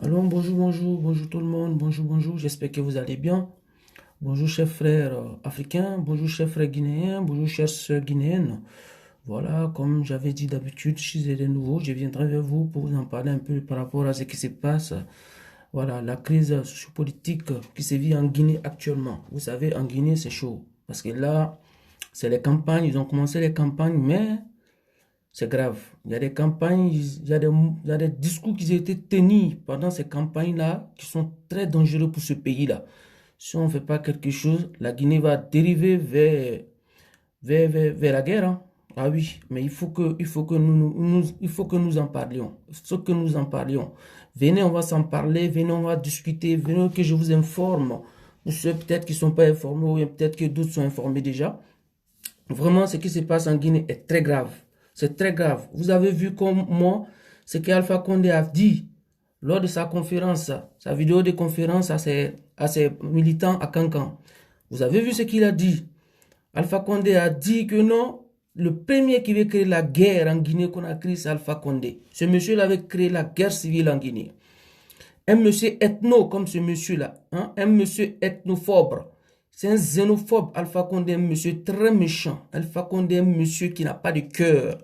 Alors, bonjour tout le monde, bonjour, j'espère que vous allez bien. Bonjour chers frères africains, bonjour chers frères guinéens, bonjour chères sœurs guinéennes. Voilà, comme j'avais dit d'habitude, je suis de nouveau, je viendrai vers vous pour vous en parler un peu par rapport à ce qui se passe. Voilà, la crise sociopolitique qui se vit en Guinée actuellement. Vous savez, en Guinée, c'est chaud. Parce que là, c'est les campagnes, ils ont commencé les campagnes, mais c'est grave. Il y a des campagnes, il y a des discours qui ont été tenus pendant ces campagnes-là qui sont très dangereux pour ce pays-là. Si on ne fait pas quelque chose, la Guinée va dériver vers la guerre, hein. Ah oui, mais il faut que nous en parlions. Il faut que nous en parlions. Venez, on va s'en parler. Venez, on va discuter. Venez que je vous informe. Pour ceux peut-être qui ne sont pas informés ou peut-être que d'autres sont informés déjà. Vraiment, ce qui se passe en Guinée est très grave. C'est très grave. Vous avez vu comme moi, ce qu'Alpha Condé a dit lors de sa conférence, sa vidéo de conférence à ses militants à Cancan. Vous avez vu ce qu'il a dit. Alpha Condé a dit que non, le premier qui veut créer la guerre en Guinée-Conakry, c'est Alpha Condé. Ce monsieur-là avait créé la guerre civile en Guinée. Un monsieur ethno comme ce monsieur-là, hein, un monsieur ethnophobe. C'est un xénophobe, Alpha Condé, un monsieur très méchant. Alpha Condé, un monsieur qui n'a pas de cœur.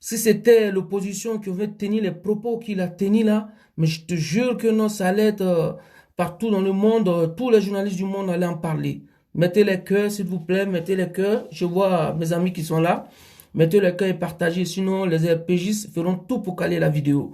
Si c'était l'opposition qui avait tenu les propos qu'il a tenus là, mais je te jure que non, ça allait être partout dans le monde, tous les journalistes du monde allaient en parler. Mettez les cœurs, s'il vous plaît, mettez les cœurs. Je vois mes amis qui sont là. Mettez les cœurs et partagez, sinon les RPGistes feront tout pour caler la vidéo.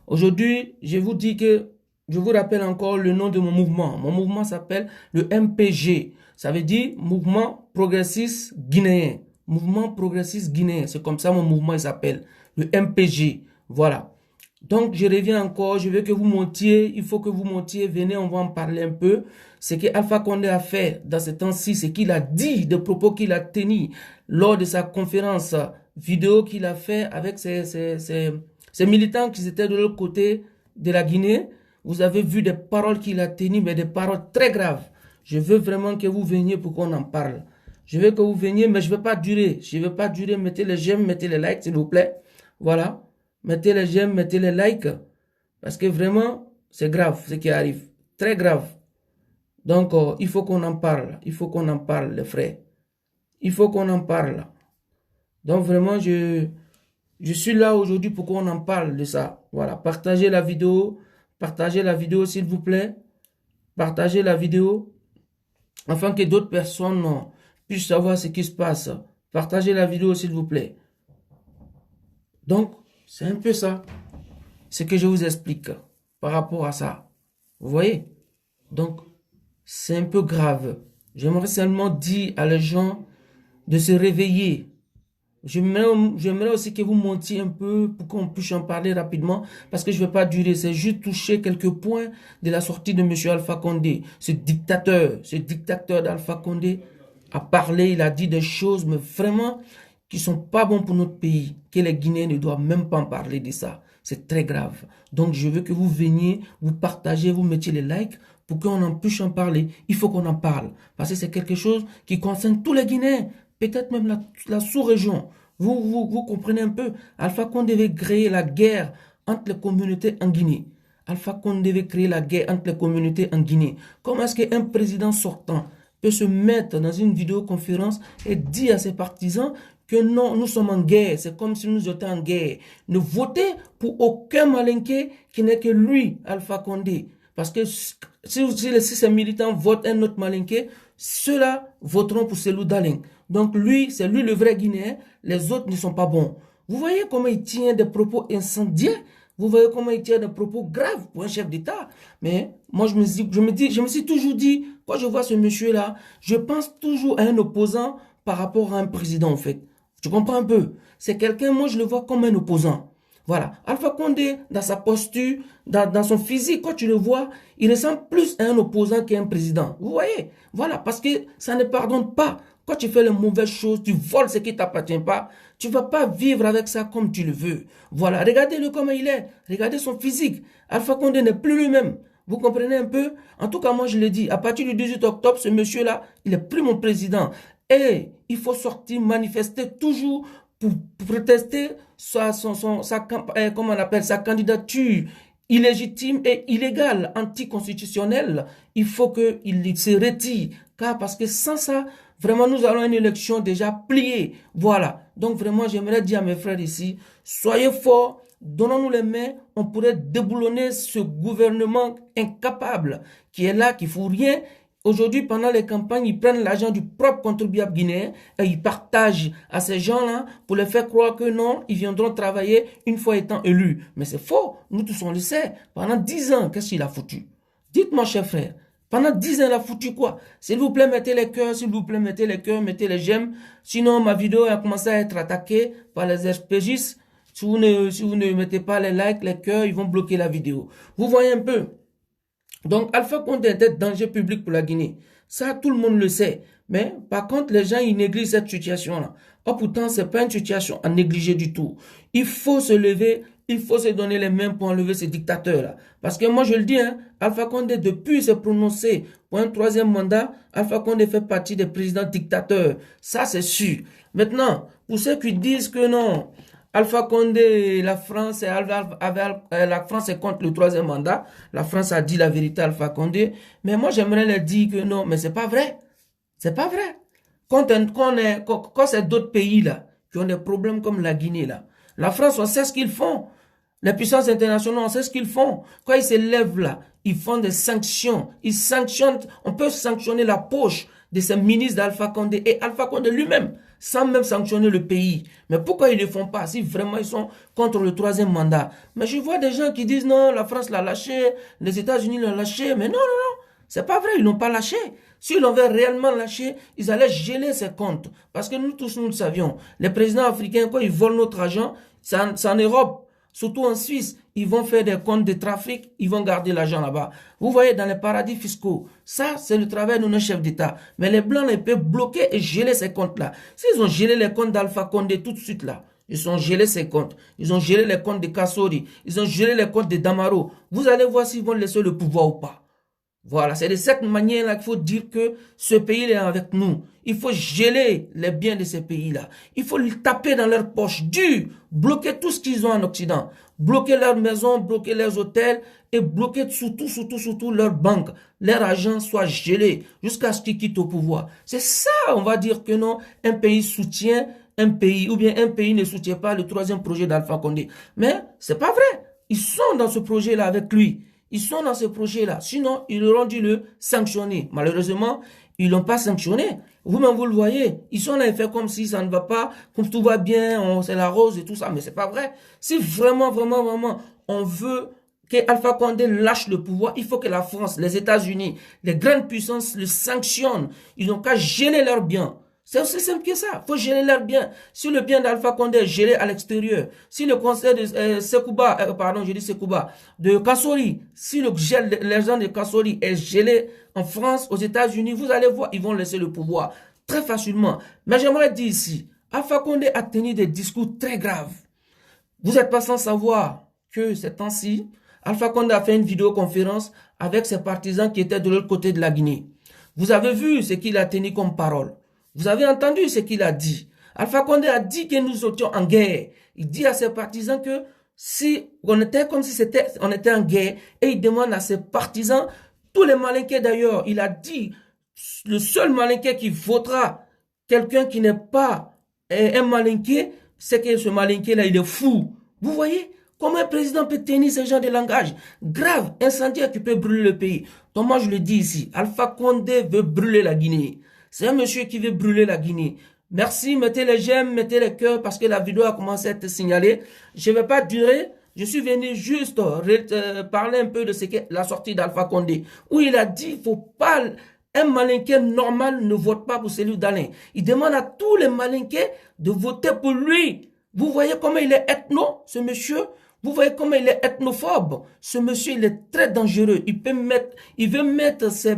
Aujourd'hui, je vous dis que, je vous rappelle encore le nom de mon mouvement. Mon mouvement s'appelle le MPG. Ça veut dire Mouvement Progressiste Guinéen. Mouvement Progressiste Guinéen. C'est comme ça mon mouvement s'appelle. Le MPG. Voilà. Donc, je reviens encore. Je veux que vous montiez. Il faut que vous montiez. Venez, on va en parler un peu. Ce que Alpha Condé a fait dans ce temps-ci, ce qu'il a dit, des propos qu'il a tenus lors de sa conférence vidéo qu'il a fait avec ces militants qui étaient de l'autre côté de la Guinée. Vous avez vu des paroles qu'il a tenues, mais des paroles très graves. Je veux vraiment que vous veniez pour qu'on en parle. Je veux que vous veniez, mais je ne vais pas durer. Je ne vais pas durer. Mettez les j'aime, mettez les likes, s'il vous plaît. Voilà. Mettez les j'aime, mettez les likes. Parce que vraiment, c'est grave ce qui arrive. Très grave. Donc, il faut qu'on en parle. Il faut qu'on en parle, les frères. Il faut qu'on en parle. Donc, vraiment, je suis là aujourd'hui pour qu'on en parle de ça. Voilà. Partagez la vidéo. Partagez la vidéo, s'il vous plaît. Partagez la vidéo afin que d'autres personnes puissent savoir ce qui se passe. Partagez la vidéo, s'il vous plaît. Donc, c'est un peu ça. Ce que je vous explique par rapport à ça. Vous voyez? Donc, c'est un peu grave. J'aimerais seulement dire à les gens de se réveiller. J'aimerais aussi que vous montiez un peu pour qu'on puisse en parler rapidement parce que je ne vais pas durer. C'est juste toucher quelques points de la sortie de M. Alpha Condé. Ce dictateur d'Alpha Condé a parlé, il a dit des choses, mais vraiment qui sont pas bons pour notre pays, que les Guinéens ne doivent même pas en parler de ça. C'est très grave. Donc je veux que vous veniez, vous partagez, vous mettiez les likes pour qu'on en puisse en parler. Il faut qu'on en parle parce que c'est quelque chose qui concerne tous les Guinéens, peut-être même la sous-région. Vous comprenez un peu. Alpha Condé devait créer la guerre entre les communautés en Guinée. Alpha Condé devait créer la guerre entre les communautés en Guinée. Comment est-ce qu'un président sortant peut se mettre dans une vidéoconférence et dire à ses partisans que non, nous sommes en guerre, c'est comme si nous étions en guerre. Ne votez pour aucun malinqué qui n'est que lui, Alpha Condé. Parce que si ces militants votent un autre malinqué, ceux-là voteront pour Cellou Dalein. Donc lui, c'est lui le vrai Guinéen, les autres ne sont pas bons. Vous voyez comment il tient des propos incendiaires? Vous voyez comment il tient des propos graves pour un chef d'État? Mais moi, je me suis toujours dit, quand je vois ce monsieur-là, je pense toujours à un opposant par rapport à un président, en fait. Tu comprends un peu? C'est quelqu'un, moi, je le vois comme un opposant. Voilà. Alpha Condé, dans sa posture, dans son physique, quand tu le vois, il ressemble plus à un opposant qu'à un président. Vous voyez? Voilà. Parce que ça ne pardonne pas. Quand tu fais les mauvaises choses, tu voles ce qui ne t'appartient pas, tu ne vas pas vivre avec ça comme tu le veux. Voilà. Regardez-le comme il est. Regardez son physique. Alpha Condé n'est plus lui-même. Vous comprenez un peu? En tout cas, moi, je le dis, à partir du 18 octobre, ce monsieur-là, il n'est plus mon président. Et il faut sortir, manifester toujours pour protester comment on appelle, sa candidature illégitime et illégal, anticonstitutionnel. Il faut qu'il se retire. Car parce que sans ça, vraiment, nous allons à une élection déjà pliée. Voilà. Donc vraiment, j'aimerais dire à mes frères ici, soyez forts, donnons-nous les mains, on pourrait déboulonner ce gouvernement incapable qui est là, qui ne fout rien. Aujourd'hui, pendant les campagnes, ils prennent l'argent du propre contribuable guinéen et ils partagent à ces gens-là pour les faire croire que non, ils viendront travailler une fois étant élus. Mais c'est faux. Nous tous, on le sait. Pendant 10 ans, qu'est-ce qu'il a foutu? Dites-moi, cher frère. Pendant 10 ans, il a foutu quoi? S'il vous plaît, mettez les cœurs, s'il vous plaît, mettez les cœurs, mettez les j'aime. Sinon, ma vidéo a commencé à être attaquée par les RPGistes. Si vous ne mettez pas les likes, les cœurs, ils vont bloquer la vidéo. Vous voyez un peu? Donc, Alpha Condé est un danger public pour la Guinée. Ça, tout le monde le sait. Mais, par contre, les gens, ils négligent cette situation-là. Oh, pourtant, c'est pas une situation à négliger du tout. Il faut se lever, il faut se donner les mains pour enlever ces dictateurs-là. Parce que moi, je le dis, hein, Alpha Condé, depuis s'est prononcé pour un troisième mandat, Alpha Condé fait partie des présidents dictateurs. Ça, c'est sûr. Maintenant, pour ceux qui disent que non, Alpha Condé, la France est contre le troisième mandat. La France a dit la vérité à Alpha Condé. Mais moi, j'aimerais leur dire que non, mais c'est pas vrai. C'est pas vrai. Quand c'est d'autres pays là, qui ont des problèmes comme la Guinée là, la France, on sait ce qu'ils font. Les puissances internationales, on sait ce qu'ils font. Quand ils se lèvent là, ils font des sanctions. Ils sanctionnent, on peut sanctionner la poche de ces ministres d'Alpha Condé et Alpha Condé lui-même, sans même sanctionner le pays. Mais pourquoi ils ne le font pas si vraiment ils sont contre le troisième mandat? Mais je vois des gens qui disent non, la France l'a lâché, les États-Unis l'ont lâché. Mais non, non, non, c'est pas vrai, ils l'ont pas lâché. S'ils l'avaient réellement lâché, ils allaient geler ses comptes. Parce que nous tous, nous le savions. Les présidents africains, quand ils volent notre argent, c'est en Europe, surtout en Suisse, ils vont faire des comptes de trafic, ils vont garder l'argent là-bas. Vous voyez, dans les paradis fiscaux, ça, c'est le travail de nos chefs d'État. Mais les Blancs, ils peuvent bloquer et geler ces comptes-là. S'ils ont gelé les comptes d'Alpha Condé tout de suite là, ils ont gelé ces comptes. Ils ont gelé les comptes de Kassori. Ils ont gelé les comptes de Damaro. Vous allez voir s'ils vont laisser le pouvoir ou pas. Voilà, c'est de cette manière-là qu'il faut dire que ce pays est avec nous. Il faut geler les biens de ces pays-là. Il faut les taper dans leurs poches, dur, bloquer tout ce qu'ils ont en Occident. Bloquer leurs maisons, bloquer leurs hôtels et bloquer surtout leurs banques. Leur argent soit gelé jusqu'à ce qu'ils quittent au pouvoir. C'est ça, on va dire que non, un pays soutient un pays, ou bien un pays ne soutient pas le troisième projet d'Alpha Condé. Mais c'est pas vrai. Ils sont dans ce projet-là avec lui. Ils sont dans ce projet-là. Sinon, ils auront dû le sanctionner. Malheureusement, ils l'ont pas sanctionné. Vous-même, vous le voyez. Ils sont là et fait comme si ça ne va pas, comme tout va bien, c'est la rose et tout ça. Mais c'est pas vrai. Si vraiment, on veut que Alpha Condé lâche le pouvoir, il faut que la France, les États-Unis, les grandes puissances le sanctionnent. Ils n'ont qu'à geler leurs biens. C'est aussi simple que ça. Il faut gérer leurs biens. Si le bien d'Alpha Condé est géré à l'extérieur, si le conseil de de Kassori, si l'argent de Kassori est gelé en France, aux États-Unis, vous allez voir, ils vont laisser le pouvoir très facilement. Mais j'aimerais dire ici, Alpha Condé a tenu des discours très graves. Vous n'êtes pas sans savoir que ces temps-ci, Alpha Condé a fait une vidéoconférence avec ses partisans qui étaient de l'autre côté de la Guinée. Vous avez vu ce qu'il a tenu comme parole. Vous avez entendu ce qu'il a dit. Alpha Condé a dit que nous étions en guerre. Il dit à ses partisans que si on était comme si on était en guerre, et il demande à ses partisans, tous les Malinqués d'ailleurs, il a dit, le seul Malinqué qui votera quelqu'un qui n'est pas un Malinqué, c'est que ce Malinqué-là, il est fou. Vous voyez? Comment un président peut tenir ce genre de langage grave, incendiaire qui peut brûler le pays? Donc moi je le dis ici, Alpha Condé veut brûler la Guinée. C'est un monsieur qui veut brûler la Guinée. Merci, mettez les j'aime, mettez les cœurs parce que la vidéo a commencé à être signalée. Je ne vais pas durer. Je suis venu juste parler un peu de ce qu'est la sortie d'Alpha Condé. Où il a dit, il faut pas, un Malinqué normal ne vote pas pour celui d'Alain. Il demande à tous les Malinqués de voter pour lui. Vous voyez comment il est ethno, ce monsieur? Vous voyez comment il est ethnophobe. Ce monsieur, il est très dangereux. Il veut mettre ces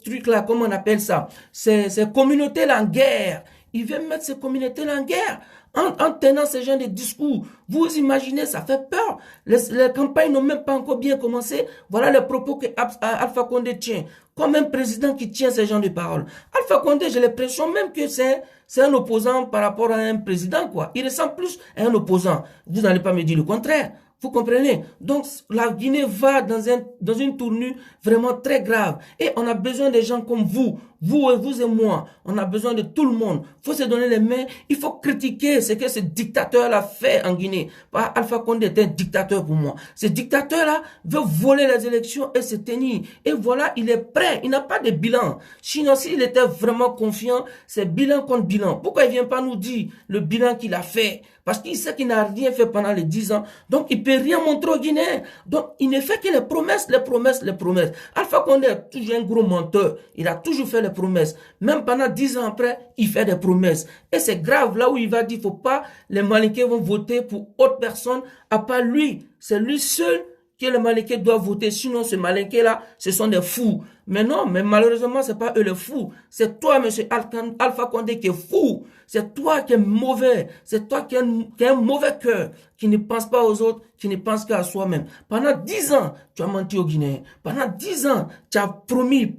trucs-là, comment on appelle ça, ces communautés-là en guerre. Il veut mettre ces communautés-là en guerre. En tenant ce genre de discours. Vous imaginez, ça fait peur. Les campagnes n'ont même pas encore bien commencé. Voilà les propos que Alpha Condé tient. Comme un président qui tient ce genre de paroles. Alpha Condé, j'ai l'impression même que c'est un opposant par rapport à un président, quoi. Il ressemble plus à un opposant. Vous n'allez pas me dire le contraire. Vous comprenez? Donc, la Guinée va dans une tournure vraiment très grave. Et on a besoin des gens comme vous et moi. On a besoin de tout le monde. Il faut se donner les mains. Il faut critiquer ce que ce dictateur-là fait en Guinée. Alpha Condé est un dictateur pour moi. Ce dictateur-là veut voler les élections et se tenir. Et voilà, il est prêt. Il n'a pas de bilan. Sinon, s'il était vraiment confiant, c'est bilan contre bilan. Pourquoi il vient pas nous dire le bilan qu'il a fait? Parce qu'il sait qu'il n'a rien fait pendant les 10 ans. Donc, il peut rien montrer aux Guinéens. Donc, il ne fait que les promesses, les promesses, les promesses. Alpha Condé est toujours un gros menteur. Il a toujours fait les promesses. Même pendant 10 ans après, il fait des promesses. Et c'est grave, là où il va dire, faut pas, les Malinqués vont voter pour autre personne, à part lui. C'est lui seul que les Malinqués doivent voter. Sinon, ce Malinqué-là, ce sont des fous. Mais non, mais malheureusement, c'est pas eux les fous. C'est toi, monsieur Alpha Condé, qui est fou. C'est toi qui es mauvais. C'est toi qui as un mauvais cœur, qui ne pense pas aux autres, qui ne pense qu'à soi-même. Pendant 10 ans, tu as menti aux Guinéens. Pendant 10 ans, tu as promis,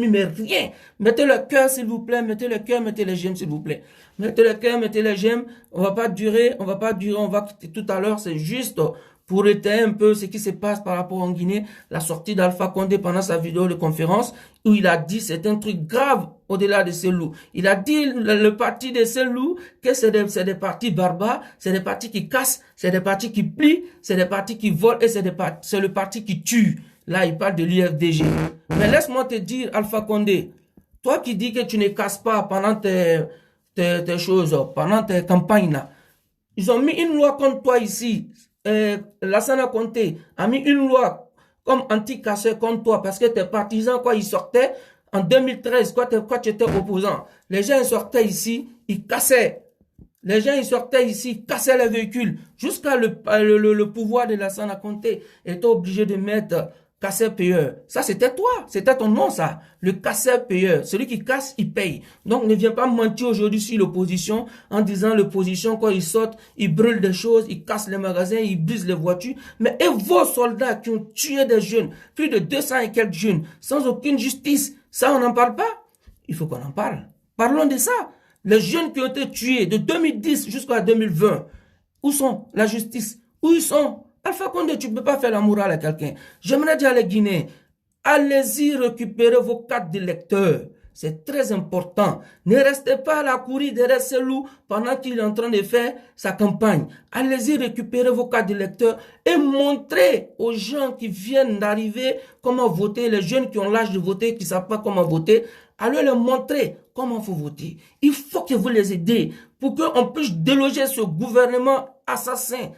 mais rien. Mettez le cœur, s'il vous plaît. Mettez le cœur, mettez les j'aime, s'il vous plaît. Mettez le cœur, mettez les j'aime. On va pas durer. On va quitter tout à l'heure. C'est juste pour étayer un peu ce qui se passe par rapport en Guinée, la sortie d'Alpha Condé pendant sa vidéo de conférence, où il a dit c'est un truc grave au-delà de ces loups. Il a dit le parti de ces loups que c'est des partis barbares, c'est des partis qui cassent, c'est des partis qui plient, c'est des partis qui volent et c'est le parti qui tue. Là, il parle de l'UFDG. Mais laisse-moi te dire, Alpha Condé, toi qui dis que tu ne casses pas pendant tes choses, pendant tes campagnes là, ils ont mis une loi contre toi ici. Lassana Conté a mis une loi comme anti-casseur contre toi parce que tes partisans, quand ils sortaient en 2013, quand tu étais opposant, les gens ils sortaient ici, ils cassaient. Les gens ils sortaient ici, ils cassaient les véhicules. Jusqu'à le pouvoir de Lassana Conté était obligé de mettre casseur-payeur. Ça, c'était toi. C'était ton nom, ça. Le casseur-payeur. Celui qui casse, il paye. Donc, ne viens pas mentir aujourd'hui sur l'opposition en disant l'opposition, quand ils sortent, ils brûlent des choses, ils cassent les magasins, ils brisent les voitures. Mais et vos soldats qui ont tué des jeunes, plus de 200 et quelques jeunes, sans aucune justice, ça, on n'en parle pas? Il faut qu'on en parle. Parlons de ça. Les jeunes qui ont été tués de 2010 jusqu'à 2020, où sont la justice? Où ils sont? Alpha Condé, tu ne peux pas faire la morale à quelqu'un. J'aimerais dire à les Guinéens, allez-y récupérer vos cartes d'électeurs. C'est très important. Ne restez pas à la courir derrière ce loup pendant qu'il est en train de faire sa campagne. Allez-y récupérer vos cartes d'électeurs et montrez aux gens qui viennent d'arriver comment voter, les jeunes qui ont l'âge de voter, qui ne savent pas comment voter. Allez leur montrer comment il faut voter. Il faut que vous les aidez pour qu'on puisse déloger ce gouvernement assassin.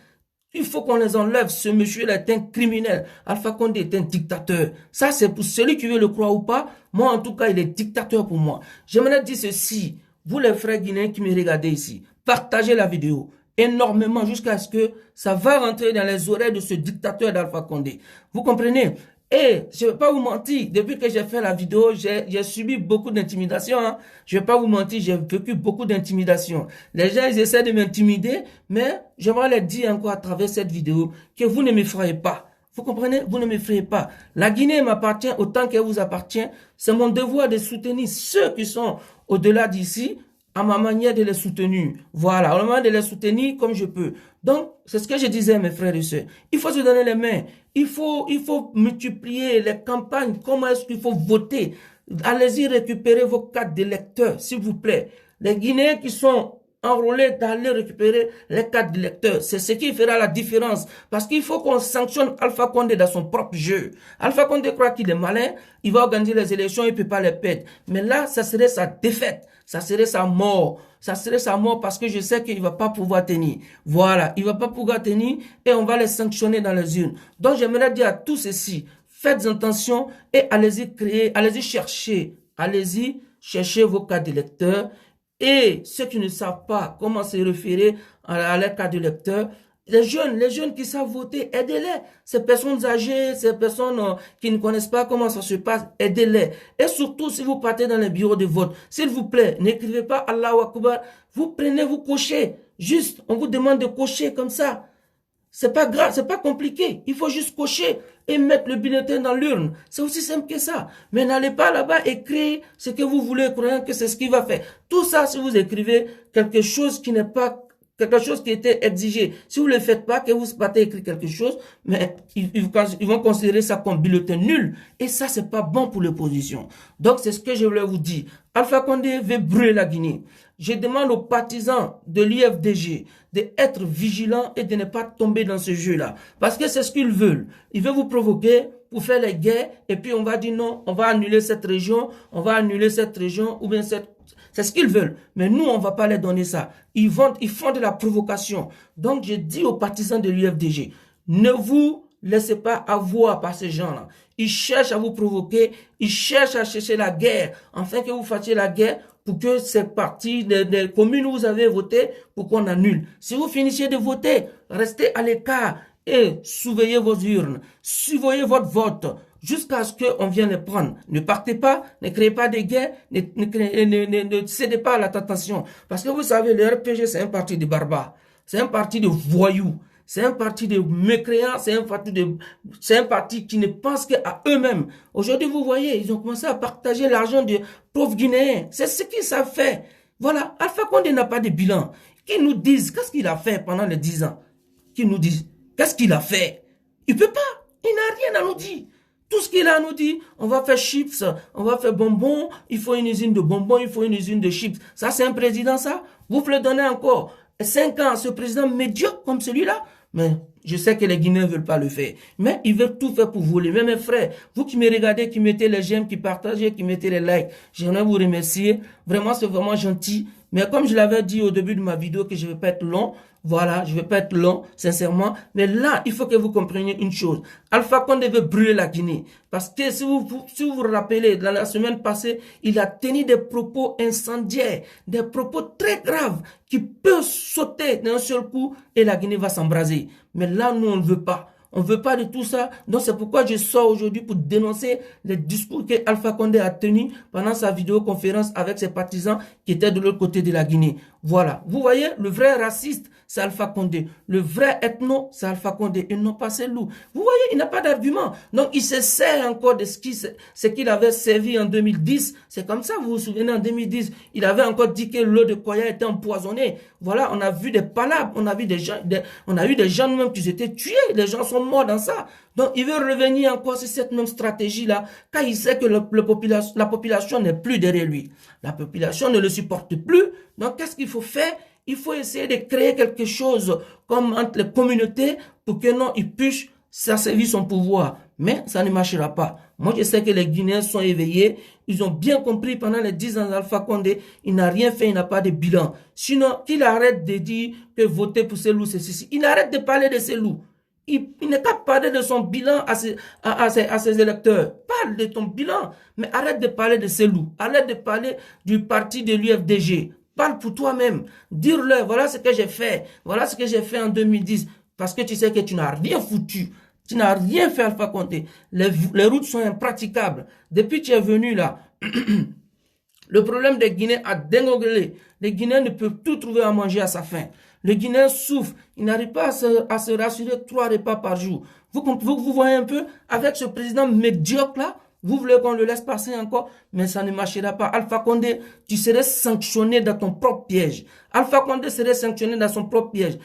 Il faut qu'on les enlève. Ce monsieur-là est un criminel. Alpha Condé est un dictateur. Ça, c'est pour celui qui veut le croire ou pas. Moi, en tout cas, il est dictateur pour moi. J'aimerais dire ceci. Vous, les frères guinéens qui me regardez ici, partagez la vidéo énormément jusqu'à ce que ça va rentrer dans les oreilles de ce dictateur d'Alpha Condé. Vous comprenez? Et je ne vais pas vous mentir, depuis que j'ai fait la vidéo, j'ai subi beaucoup d'intimidation. Hein. Je ne vais pas vous mentir, j'ai vécu beaucoup d'intimidation. Les gens, ils essaient de m'intimider, mais j'aimerais leur dire encore à travers cette vidéo que vous ne m'effrayez pas. Vous comprenez? Vous ne m'effrayez pas. La Guinée m'appartient autant qu'elle vous appartient. C'est mon devoir de soutenir ceux qui sont au-delà d'ici, à ma manière de les soutenir. Voilà, au moment de les soutenir comme je peux. Donc, c'est ce que je disais, mes frères et sœurs. Il faut se donner les mains. Il faut multiplier les campagnes. Comment est-ce qu'il faut voter? Allez-y récupérer vos cartes d'électeurs, s'il vous plaît. Les Guinéens qui sont enrôlés d'aller récupérer les cartes d'électeurs. C'est ce qui fera la différence. Parce qu'il faut qu'on sanctionne Alpha Condé dans son propre jeu. Alpha Condé croit qu'il est malin. Il va organiser les élections, il ne peut pas les perdre. Mais là, ça serait sa défaite. Ça serait sa mort. Ça serait sa mort parce que je sais qu'il ne va pas pouvoir tenir. Voilà, il ne va pas pouvoir tenir et on va les sanctionner dans les urnes. Donc, j'aimerais dire à tous ceci, faites attention et allez-y chercher vos cartes d'électeurs. Et ceux qui ne savent pas comment se référer à leur carte d'électeur, les jeunes qui savent voter, aidez-les. Ces personnes âgées, ces personnes qui ne connaissent pas comment ça se passe, aidez-les. Et surtout, si vous partez dans les bureaux de vote, s'il vous plaît, n'écrivez pas Allahu Akbar. Vous prenez, vous cochez. Juste, on vous demande de cocher comme ça. C'est pas grave, c'est pas compliqué. Il faut juste cocher et mettre le bulletin dans l'urne. C'est aussi simple que ça. Mais n'allez pas là-bas écrire ce que vous voulez, croyant que c'est ce qu'il va faire. Tout ça, si vous écrivez quelque chose qui n'est pas quelque chose qui était exigé. Si vous ne le faites pas, que vous partez écrire quelque chose, mais ils vont considérer ça comme bulletin nul. Et ça, c'est pas bon pour l'opposition. Donc, c'est ce que je voulais vous dire. Alpha Condé veut brûler la Guinée. Je demande aux partisans de l'IFDG d'être vigilants et de ne pas tomber dans ce jeu-là. Parce que c'est ce qu'ils veulent. Ils veulent vous provoquer pour faire les guerres et puis on va dire non, on va annuler cette région, ou bien c'est ce qu'ils veulent. Mais nous, on ne va pas leur donner ça. Ils font de la provocation. Donc, je dis aux partisans de l'UFDG, ne vous laissez pas avoir par ces gens-là. Ils cherchent à vous provoquer, ils cherchent à chercher la guerre, afin que vous fassiez la guerre pour que ces partis des communes où vous avez voté, pour qu'on annule. Si vous finissez de voter, restez à l'écart et surveillez vos urnes, surveillez votre vote, jusqu'à ce qu'on vienne les prendre. Ne partez pas, ne créez pas de guerre, ne cédez pas à la tentation. Parce que vous savez, le RPG, c'est un parti de barbares. C'est un parti de voyous. C'est un parti de mécréants. C'est un parti qui ne pense qu'à eux-mêmes. Aujourd'hui, vous voyez, ils ont commencé à partager l'argent des pauvres Guinéens. C'est ce qu'ils savent faire. Voilà. Alpha Condé n'a pas de bilan. Qu'ils nous disent qu'est-ce qu'il a fait pendant les 10 ans. Qu'ils nous disent qu'est-ce qu'il a fait. Il peut pas. Il n'a rien à nous dire. Tout ce qu'il a à nous dit, on va faire chips, on va faire bonbons, il faut une usine de bonbons, il faut une usine de chips. Ça, c'est un président, ça? Vous voulez donner encore 5 ans à ce président médiocre comme celui-là? Mais je sais que les Guinéens ne veulent pas le faire. Mais ils veulent tout faire pour voler. Mais mes frères, vous qui me regardez, qui mettez les j'aime, qui partagez, qui mettez les likes, j'aimerais vous remercier. Vraiment, c'est vraiment gentil. Mais comme je l'avais dit au début de ma vidéo que je ne vais pas être long, voilà, je ne vais pas être long, sincèrement. Mais là, il faut que vous compreniez une chose. Alpha Condé veut brûler la Guinée. Parce que si vous vous rappelez, dans la semaine passée, il a tenu des propos incendiaires, des propos très graves qui peuvent sauter d'un seul coup et la Guinée va s'embraser. Mais là, nous, on ne veut pas. On ne veut pas de tout ça. Donc, c'est pourquoi je sors aujourd'hui pour dénoncer les discours que Alpha Condé a tenus pendant sa vidéoconférence avec ses partisans qui étaient de l'autre côté de la Guinée. Voilà. Vous voyez, le vrai raciste, c'est Alpha Condé. Le vrai ethno, c'est Alpha Condé. Et non pas Cellou. Vous voyez, il n'a pas d'argument. Donc, il se sert encore de ce qu'il avait servi en 2010. C'est comme ça, vous vous souvenez, en 2010, il avait encore dit que l'eau de Koya était empoisonnée. Voilà, on a vu des palabres, on a vu des gens, on a eu des gens même qui s'étaient tués. Les gens sont morts dans ça. Donc, il veut revenir encore sur cette même stratégie-là, car il sait que la population n'est plus derrière lui. La population ne le supporte plus. Donc, qu'est-ce qu'il faut faire? Il faut essayer de créer quelque chose comme entre les communautés pour que non, il puisse servir son pouvoir. Mais ça ne marchera pas. Moi, je sais que les Guinéens sont éveillés. Ils ont bien compris pendant les 10 ans d'Alpha Condé, il n'a rien fait, il n'a pas de bilan. Sinon, qu'il arrête de dire que voter pour Cellou, c'est ceci. Il arrête de parler de Cellou. Il n'est qu'à parler de son bilan à ses électeurs. Parle de ton bilan, mais arrête de parler de Cellou. Arrête de parler du parti de l'UFDG. Parle pour toi-même. Dire-leur, voilà ce que j'ai fait. Voilà ce que j'ai fait en 2010. Parce que tu sais que tu n'as rien foutu. Tu n'as rien fait, Alpha Condé. Les routes sont impraticables. Depuis que tu es venu là, le problème des Guinéens a dégringolé. Les Guinéens ne peuvent tout trouver à manger à sa faim. Le Guinéen souffre. Il n'arrive pas à se rassurer 3 repas par jour. Vous voyez un peu, avec ce président médiocre là, vous voulez qu'on le laisse passer encore, mais ça ne marchera pas. Alpha Condé, tu serais sanctionné dans ton propre piège. Alpha Condé serait sanctionné dans son propre piège.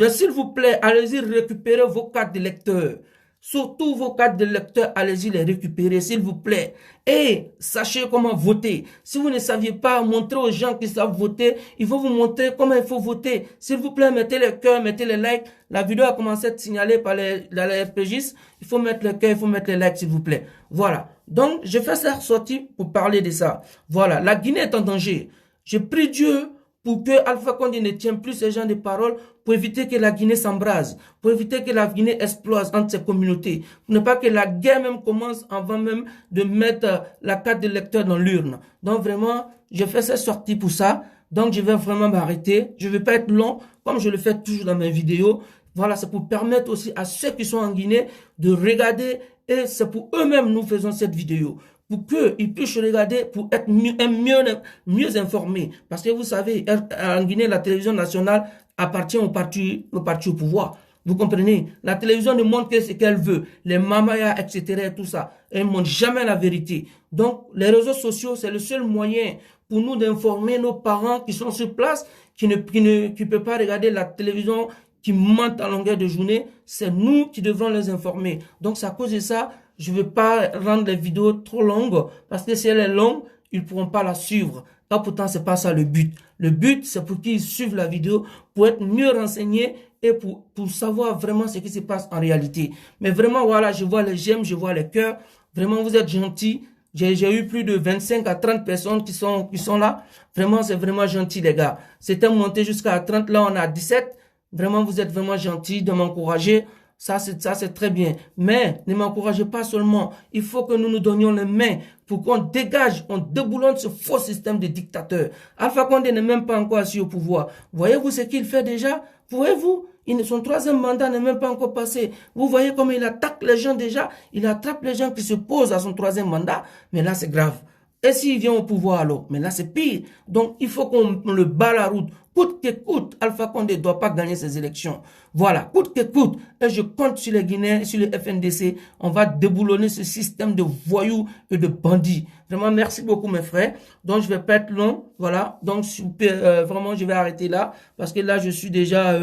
S'il vous plaît, allez-y récupérer vos cartes de lecteur. Surtout vos cartes de lecteur, allez-y les récupérer, s'il vous plaît. Et sachez comment voter. Si vous ne saviez pas montrer aux gens qui savent voter, il faut vous montrer comment il faut voter. S'il vous plaît, mettez les cœurs, mettez les likes. La vidéo a commencé à être signalée par les RPGistes. Il faut mettre le cœur, il faut mettre les likes, s'il vous plaît. Voilà. Donc, je fais cette sortie pour parler de ça. Voilà. La Guinée est en danger. Je prie Dieu pour que Alpha Condé ne tienne plus ce genre de paroles, pour éviter que la Guinée s'embrase, pour éviter que la Guinée explose entre ses communautés, pour ne pas que la guerre même commence avant même de mettre la carte de lecteur dans l'urne. Donc vraiment, je fais cette sortie pour ça. Donc je vais vraiment m'arrêter. Je ne vais pas être long, comme je le fais toujours dans mes vidéos. Voilà, c'est pour permettre aussi à ceux qui sont en Guinée de regarder, et c'est pour eux-mêmes nous faisons cette vidéo, pour qu'ils puissent regarder, pour être mieux informés. Parce que vous savez, en Guinée, la télévision nationale appartient au parti au pouvoir. Vous comprenez? La télévision ne montre que ce qu'elle veut. Les mamayas, etc. et tout ça. Elle ne montre jamais la vérité. Donc, les réseaux sociaux, c'est le seul moyen pour nous d'informer nos parents qui sont sur place, qui ne peuvent pas regarder la télévision, qui mentent à longueur de journée. C'est nous qui devrons les informer. Donc, c'est à cause de ça, je ne veux pas rendre les vidéos trop longues, parce que si elle est longue, ils ne pourront pas la suivre. Or, pourtant, c'est pas ça le but. Le but, c'est pour qu'ils suivent la vidéo, pour être mieux renseignés et pour savoir vraiment ce qui se passe en réalité. Mais vraiment, voilà, je vois les j'aime, je vois les cœurs. Vraiment, vous êtes gentils. J'ai eu plus de 25 à 30 personnes qui sont là. Vraiment, c'est vraiment gentil, les gars. C'était monté jusqu'à 30. Là, on a 17. Vraiment, vous êtes vraiment gentils de m'encourager. Ça, c'est très bien. Mais ne m'encouragez pas seulement. Il faut que nous nous donnions les mains pour qu'on dégage, on déboulonne ce faux système de dictateur. Alpha Condé n'est même pas encore assis au pouvoir. Voyez-vous ce qu'il fait déjà? Voyez-vous? Son troisième mandat n'est même pas encore passé. Vous voyez comment il attaque les gens déjà? Il attrape les gens qui se posent à son troisième mandat. Mais là, c'est grave. Et s'il vient au pouvoir alors? Mais là, c'est pire. Donc, il faut qu'on le bat la route. Coûte que coûte, Alpha Condé ne doit pas gagner ces élections. Voilà, coûte que coûte. Et je compte sur les Guinéens, sur le FNDC. On va déboulonner ce système de voyous et de bandits. Vraiment, merci beaucoup, mes frères. Donc, je vais pas être long. Voilà. Donc, vraiment, je vais arrêter là. Parce que là, je suis déjà...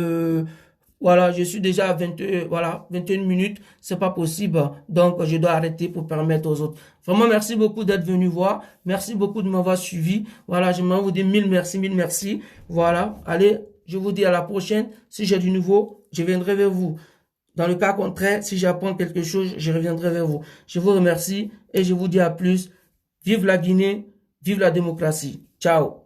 voilà, je suis déjà à 21 minutes, c'est pas possible. Donc, je dois arrêter pour permettre aux autres. Vraiment, merci beaucoup d'être venu voir. Merci beaucoup de m'avoir suivi. Voilà, je m'en vous dis mille merci, mille merci. Voilà, allez, je vous dis à la prochaine. Si j'ai du nouveau, je viendrai vers vous. Dans le cas contraire, si j'apprends quelque chose, je reviendrai vers vous. Je vous remercie et je vous dis à plus. Vive la Guinée, vive la démocratie. Ciao.